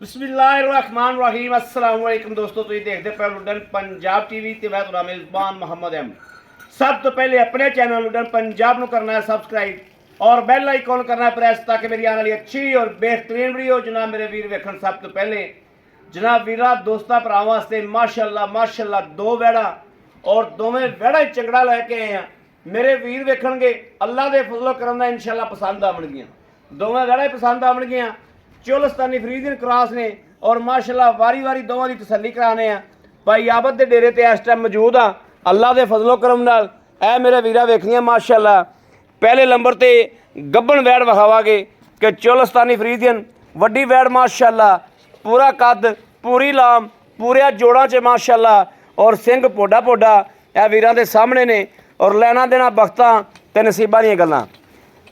बिस्मिल्लाहिर्रहमानिर्रहीम अस्सलाम वालेकुम दोस्तों, तुम देखते पे लुडन पंजाब टीवी ते मैं तुहाडा मेज़बान मोहम्मद अहमद। सब तो पहले अपने चैनल लुडन पंजाब को करना है सबसक्राइब और बेल आइकॉन करना है प्रेस, ताकि मेरी आने वाली अच्छी और बेहतरीन वीडियो जनाब मेरे वीर वेखण। सब तो पहले जनाब वीरा दोस्तां भरावां वास्ते माशाअल्लाह माशाअल्लाह दो वैड़ा और दोवें वैड़ा चंगड़ा लैके आए हैं। मेरे वीर वेखणगे अल्लाह के फजलो करम नाल इंशाअल्लाह पसंद आवणगियां। दोवें वैड़ा पसंद आवणगियां। चोलस्तानी फरीदियन क्रॉस ने और माशाअल्लाह वारी वारी दोवां की तसल्ली कराने हैं। भाई आबद के डेरे ते इस टाइम मौजूद हाँ अल्लाह के फजलो करम नाल। ऐ मेरे वीरा वेखियां माशाअल्लाह पहले नंबर ते गब्बन वैड़ विखावांगे कि चोलस्तानी फरीदियन वड्डी वैड़ माशाअल्लाह, पूरा कद पूरी लाम पूरे जोड़ां च माशाअल्लाह और सिंह पोडा पोडा ए वीरां दे सामने ने और लैना देना बख्तां ते नसीबां दीयां गल्लां।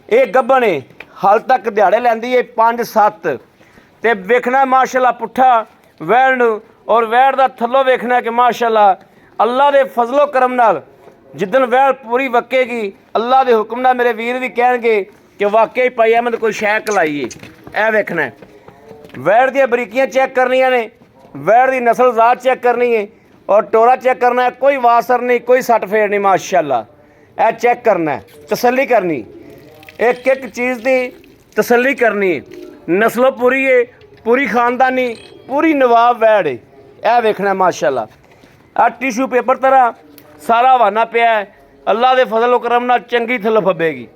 ये गब्बन है हाल तक दिहाड़े लैंदी है 5-7 ते वेखना माशाअल्लाह पुट्ठा वैड़ और वैड़ दा थल्लों वेखना कि माशाअल्लाह अल्लाह दे फजलो करम नाल जिदन वैड़ पूरी वक्केगी अल्लाह दे हुक्म नाल मेरे वीर भी कहणगे कि वाकई भाई अहमद कोई शै कलाइए। ऐ वेखना वैड़ दी बरीकियां चेक करनियां ने, वैड़ दी नस्ल जात चेक करनी है और टोरा चेक करना है। कोई वासर नहीं, कोई सट फेड़ नहीं माशाअल्लाह। ऐ चेक करना है, तसल्ली करनी, एक एक चीज़ की तसल्ली करनी है। नस्लों पूरी है, पूरी खानदानी पूरी नवाब वैड़ है। यह वेखना माशाअल्लाह। आ टिशू पेपर तरह सारा हवाना पिया है। अल्लाह के फजल करम नाल चंगी थल्लों फबेगी,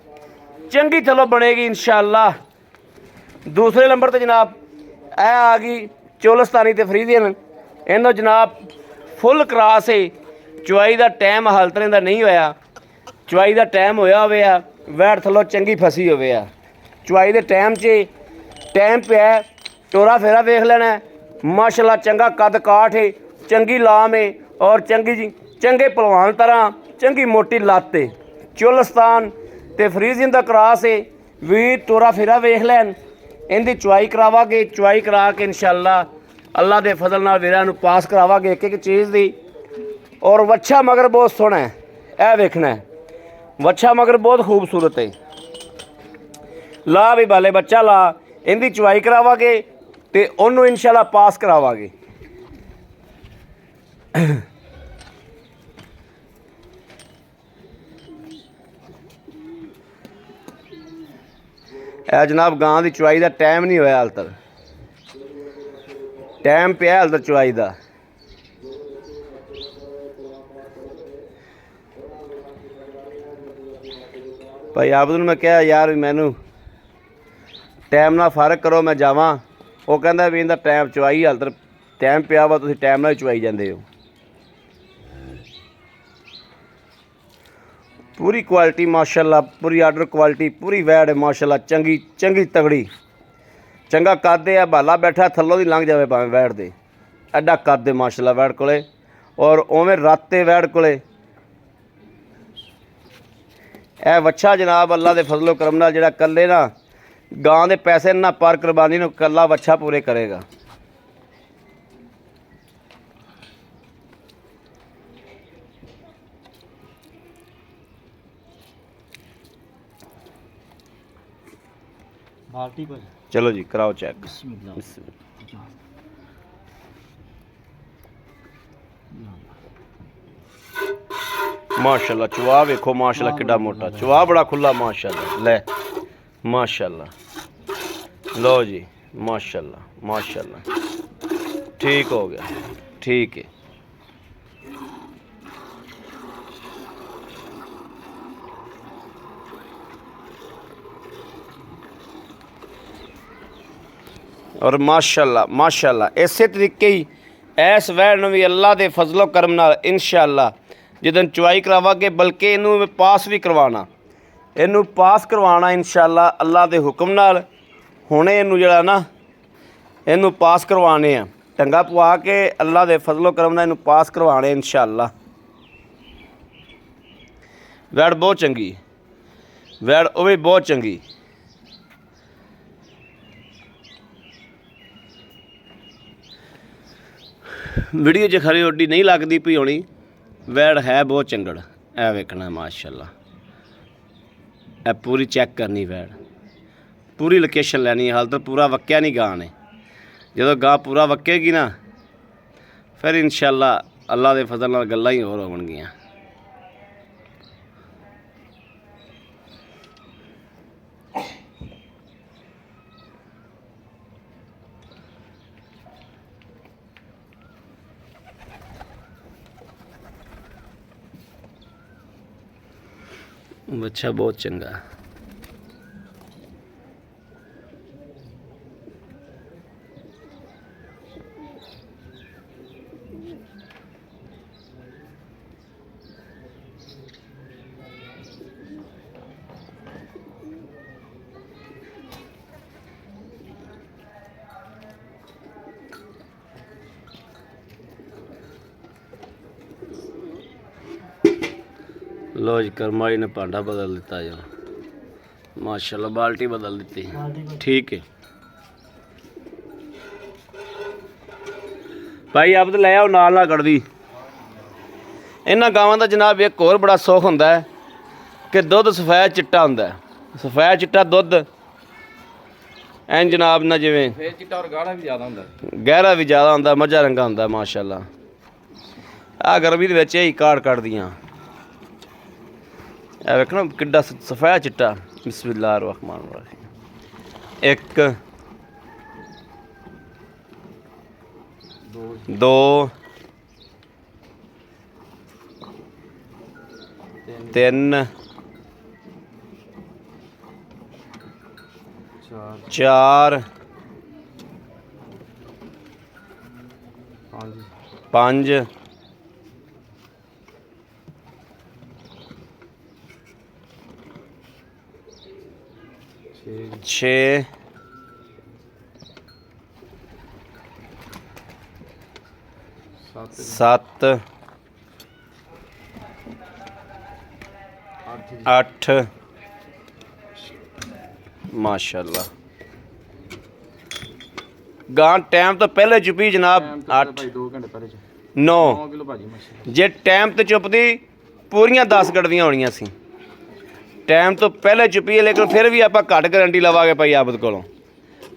चंगी थल्लों बनेगी इंशाअल्लाह। दूसरे नंबर पर जनाब ए आ गई चोलस्तानी ते फरीदियन। इन्हों जनाब फुल क्रॉस है। चुआई का टाइम हाल तरह का नहीं होया, चुआई का टाइम होया होया वैड़ थल्लों चंगी फसी होवे आ। चुआई के टाइम टाइम पिया टोरा फेरा वेख लेना माशाअल्लाह। चंगा कद काठ है, चंगी लाम है और चंगे पलवान तरह चंगी मोटी लत्त है। चोलस्तान ते फरीदियन दा क्रॉस है। वीर टोरा फेरा वेख लैन, इनकी चुआई करावांगे। चुआई करा के इंशाअल्लाह अल्लाह के फजल नाल वीरां नूं पास करावांगे एक एक चीज़ दी। और वच्छा मगर बहुत सोहना है। यह वेखना है वच्छा मगर बहुत खूबसूरत है। ला भी बाले बच्चा ला, इनकी चुआई करावांगे ते उन्होंने इंशाअल्लाह पास करावांगे। ए जनाब गां की चुआई का टाइम नहीं होया हाल तक, टाइम पिया हाल तक चुआई का। भाई आबद नूं मैं कहा यार भी मैनू टाइम ना फर्क करो मैं जावां। वो कहंदा भी इहदा टाइम चुआई हाल तक टाइम पिया वा, तुसीं टाइम नाल चुआई जांदे हो। पूरी क्वालिटी माशाअल्लाह, पूरी आर्डर क्वालिटी पूरी वैड़ है माशाअल्लाह। चंगी चंगी तगड़ी चंगा कद है। भाला बैठा थल्लों दी लंघ जावे भावें वैड़ दे, एडा कद है माशाअल्लाह वैड़ कोले। और उवें राते वैड़ कोले ए वच्छा जनाब अल्लाह के फजलो करम नाल जिहड़ा कल्ले ना गां दे पैसे ना पर कुर्बानी नूं कल्ला वच्छा पूरे करेगा। चलो जी कराओ चेक। माशाअल्लाह चुआ वेखो माशाअल्लाह किड्डा मोटा चुआ, बड़ा खुला माशाअल्लाह। ले माशाअल्लाह, लो जी माशाअल्लाह माशाअल्लाह। ठीक हो गया, ठीक है। और माशाअल्लाह माशाअल्लाह इसे तरीके ही इस वैड़ नूं भी अल्लाह के फजलो करम नाल इंशाअल्लाह जिदन चुआई करावांगे, बल्कि इनू पास भी करवाना, इनू पास करवाना इंशाअल्लाह अल्लाह के हुक्म नाल। हुणे इनू जिहड़ा ना इनू पास करवाने आ, टंगा पवा के अल्लाह के फजलो करम नाल इनू पास करवाने इंशाअल्लाह। वैड़ बहुत चंगी, वैड़ वो भी बहुत चंगी। वीडियो च खरी ओडी नहीं लगती पई होनी, वैड़ है बहुत चंगड़। ए वेखना माशाअल्लाह, ए पूरी चेक करनी वैड़, पूरी लोकेशन लैनी। हाल तो पूरा वक्या नहीं गां ने, ਜਦੋਂ ਗਾਂ ਪੂਰਾ ਵਕੇਗੀ ਨਾ ਫਿਰ ਇਨਸ਼ਾਅੱਲਾ ਅੱਲਾ ਦੇ ਫਜ਼ਲ ਨਾਲ ਗੱਲਾਂ ਹੀ ਹੋਰ ਹੋਣਗੀਆਂ। ਬੱਚਾ ਬਹੁਤ ਚੰਗਾ। लो जी करमाई ने भांडा बदल दिता जो माशाल्लाह, बाल्टी बदल दी। ठीक है भाई, आप तो ले आओ नाल ना कड़दी। इन्हां गावां दा जनाब एक होर बड़ा सुख हुंदा है कि दुध सफेद चिट्टा हुंदा है। सफेद चिट्टा दुध एन जनाब ना जिवें सफेद चिट्टा और गाढ़ा भी ज़्यादा हुंदा है, गहरा भी ज़्यादा हुंदा, मझा रंगा हुंदा है माशाल्लाह। आ गर्मी दे विच यही काड़ कड़दियां वेखना किड्डा सफेद चिट्टा। बिस्मिल्लाहिर्रहमानिर्रहीम। एक दो तीन चार पांच छे सत्त अठ माशाल्लाह। गां टाइम तो पहले चुपी जनाब 8 9 जे टाइम तो चुपदी पूरियां 10 गड़दियां होनियां सी। टाइम तो पहले चुपी है, लेकिन फिर भी आप घट गारंटी लवांगे भाई आबद कोलों,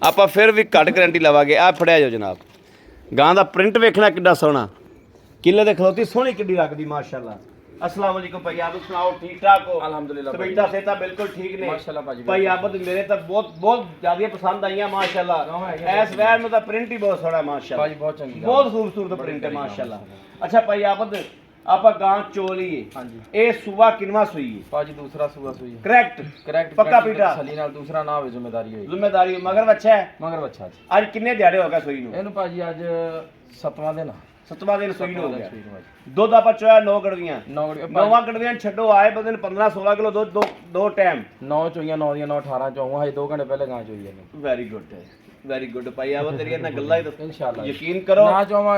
आप फिर भी घट गारंटी लवांगे। आ फड़िया जो जनाब, गां दा प्रिंट वेखना किड्डा सोहना, किले दे खलोती सोहनी किड्डी लगदी माशाल्लाह। अस्सलाम वालेकुम भाई आबद, सुनाओ ठीक ठाक हो? अल्हम्दुलिल्लाह, तबीयत सेहत बिल्कुल ठीक ने माशाल्लाह भाई आबद। मेरे तो बहुत ज़्यादा पसंद आईयां माशाल्लाह। इस वैर में तो प्रिंट ही बहुत सोहना है माशाल्लाह भाई, बहुत चंगी, बहुत खूबसूरत प्रिंट है माशाल्लाह। अच्छा भाई आबद, आप गां चोली है हां जी, ए सुबह किनवा सुई है पाजी? दूसरा सुबह सुई है। करेक्ट पक्का पीटा सली नाल दूसरा ना होवे, जिम्मेदारी मगर बच्चा है। आज किन्ने दिहाड़े हो गए सुई नु? एनु पाजी आज 7वां दिन सुई नु हो गया। दुध आप चोया 9 गड़वियां 9 गड़वियां छड्डो, आए बंदे 15-16 किलो दुध दो टाइम 9 चोइयां 9 ਦੀਆਂ 9 18 ਚੋਂ ਹਜੇ 2 ਘੰਟੇ ਪਹਿਲੇ ਗਾਂ ਚੋਈ ਹੈ। ਵੈਰੀ ਗੁੱਡ ਭਾਈ ਆਵਾ, ਤੇਰੀਆਂ ਇਹਨਾਂ ਗੱਲਾਂ ਹੀ ਤਾਂ ਇਨਸ਼ਾਅੱਲਾ ਯਕੀਨ ਕਰੋ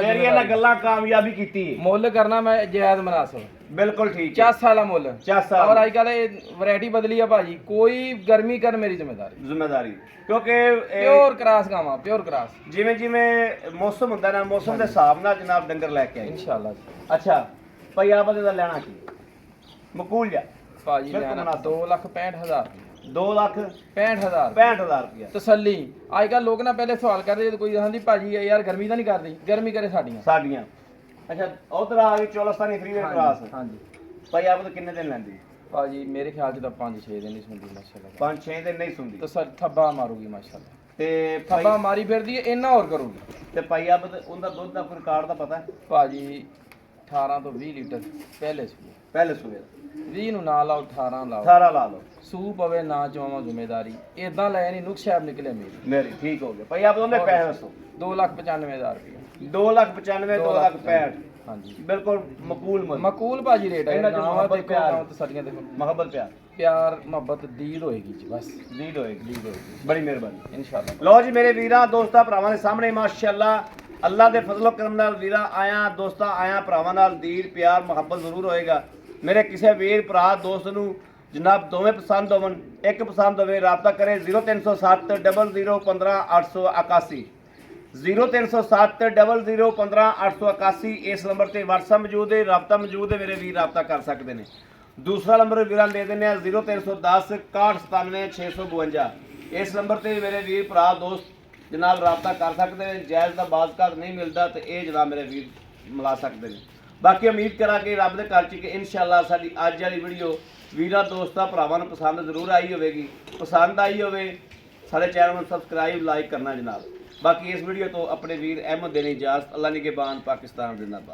ਤੇਰੀਆਂ ਇਹਨਾਂ ਗੱਲਾਂ ਕਾਮਯਾਬੀ ਕੀਤੀ ਹੈ। ਮੁੱਲ ਕਰਨਾ ਮੈਂ ਜਾਇਜ਼ ਮੁਨਾਸਿਬ, ਬਿਲਕੁਲ ਠੀਕ, 40 ਵਾਲਾ ਮੁੱਲ 40 ਔਰ ਅੱਜ ਕੱਲ ਇਹ ਵੈਰਾਈਟੀ ਬਦਲੀ ਆ ਭਾਜੀ, ਕੋਈ ਗਰਮੀ ਕਰ ਮੇਰੀ ਜ਼ਿੰਮੇਦਾਰੀ ਕਿਉਂਕਿ ਪਿਓਰ ਕਰਾਸ ਗਾਵਾਂ, ਪਿਓਰ ਕਰਾਸ ਜਿਵੇਂ ਜਿਵੇਂ ਮੌਸਮ ਹੁੰਦਾ ਨਾ, ਮੌਸਮ ਦੇ ਹਿਸਾਬ ਨਾਲ ਜਨਾਬ ਡੰਗਰ ਲੈ ਕੇ ਆਏ ਇਨਸ਼ਾਅੱਲਾ। ਅੱਛਾ ਭਾਈ ਆਵਾ ਦਾ ਲੈਣਾ ਕੀ ਮਕੂਲ ਜਾ ਭਾਜੀ? ਲੈਣਾ 2,65,000 2,65,000 रुपया तसली। अजकल लोग ना पहले सवाल कर रहे कोई आंदी भाजी यार गर्मी तो नहीं करती, गर्मी करे साडियां। अच्छा उधर आ गई चौलस्तानी फ्रीवे क्रास। हां जी भाई आप तो कितने दिन लेंदी भाजी? मेरे ख्याल से तो 5-6 दिन नहीं सुनदी माशाल्लाह, 5-6 दिन नहीं सुनदी तो सर थब्बा मारूगी माशाल्लाह, ते थब्बा मारी फिरदी है इन्ना और करूगी। ते भाई आप उनका दुध का रिकॉर्ड दा पता है भाजी? 18 तो 20 लीटर पहले सुबह 20 ਨੂੰ ਨਾ ਲਾਓ, 18 ਲਾ ਲਓ, ਸੂ ਪਵੇ ਨਾ ਚਵਾਵਾਂ ਜ਼ਿੰਮੇਦਾਰੀ ਇਦਾਂ ਲੈ ਨਹੀਂ ਨੁਕਸ ਸਾਹਿਬ ਨਿਕਲੇ ਮੇਰੀ ਠੀਕ ਹੋ ਗਿਆ ਭਾਈ। ਆਪ ਉਹਨੇ ਪੈਸੇ ਦੱਸੋ? 2,95,000 ਰੁਪਏ 2,95 2,65 ਹਾਂਜੀ ਬਿਲਕੁਲ ਮਕੂਲ ਭਾਜੀ ਰੇਟ ਹੈ। ਇਹਨਾਂ ਨਾਮ ਦੇਖੋ ਤਸੱਲੀਆਂ ਦੇਖੋ, ਪਿਆਰ ਮੁਹੱਬਤ ਦੀਦ ਹੋਏਗੀ ਜੀ, ਬਸ ਦੀਦ ਹੋਏਗੀ। ਬੜੀ ਮਿਹਰਬਾਨੀ ਇਨਸ਼ਾਅੱਲਾ। ਲਓ ਜੀ ਮੇਰੇ ਵੀਰਾਂ ਦੋਸਤਾਂ ਭਰਾਵਾਂ ਦੇ ਸਾਹਮਣੇ ਮਾਸ਼ਾਅੱਲਾ ਅੱਲਾ ਦੇ ਫਜ਼ਲ ਕਰਮ ਨਾਲ ਵੀਰਾਂ ਆਇਆ ਦੋਸਤਾਂ ਆਇਆ ਭਰਾਵਾਂ ਨਾਲ ਦੀਦ ਪਿਆਰ ਮੁਹੱਬਤ ਜ਼ਰੂਰ ਹੋਏਗਾ। मेरे किसी वीर भरा दोस्त नूं जनाब दोवें पसंद होवन, एक पसंद होवे, रबता करे 0307 00 15 881 0307 00 15 881। इस नंबर पर व्हाट्सअप मौजूद है, रबता मौजूद है, मेरे वीर रबता कर सकते हैं। दूसरा नंबर वीरां दे देने 0310 61 97 652। इस नंबर पर मेरे वीर भरा दोस्त ਜਨਾਬ ਰਾਬਤਾ ਕਰ ਸਕਦੇ ਨੇ। ਜਾਇਜ਼ ਦਾ ਬਾਜ਼ਕਾਤ ਨਹੀਂ ਮਿਲਦਾ ਤੇ ਇਹ ਜਨਾਬ ਮੇਰੇ ਵੀਰ ਮਿਲਾ ਸਕਦੇ ਨੇ। ਬਾਕੀ ਉਮੀਦ ਕਰਾਂਗੇ ਰੱਬ ਦੇ ਘਰ 'ਚ ਕਿ ਇਨਸ਼ਾਅੱਲਾ ਸਾਡੀ ਅੱਜ ਵਾਲੀ ਵੀਡੀਓ ਵੀਰਾਂ ਦੋਸਤਾਂ ਭਰਾਵਾਂ ਨੂੰ ਪਸੰਦ ਜ਼ਰੂਰ ਆਈ ਹੋਵੇਗੀ। ਪਸੰਦ ਆਈ ਹੋਵੇ ਸਾਡੇ ਚੈਨਲ ਨੂੰ ਸਬਸਕ੍ਰਾਈਬ ਲਾਈਕ ਕਰਨਾ ਜਨਾਬ। ਬਾਕੀ ਇਸ ਵੀਡੀਓ ਤੋਂ ਆਪਣੇ ਵੀਰ ਅਹਿਮਦ ਦੇਣੀ ਇਜਾਜ਼ਤ। ਅੱਲਾ ਨਿਗਹਿਬਾਨ, ਪਾਕਿਸਤਾਨ ਜ਼ਿੰਦਾਬਾਦ।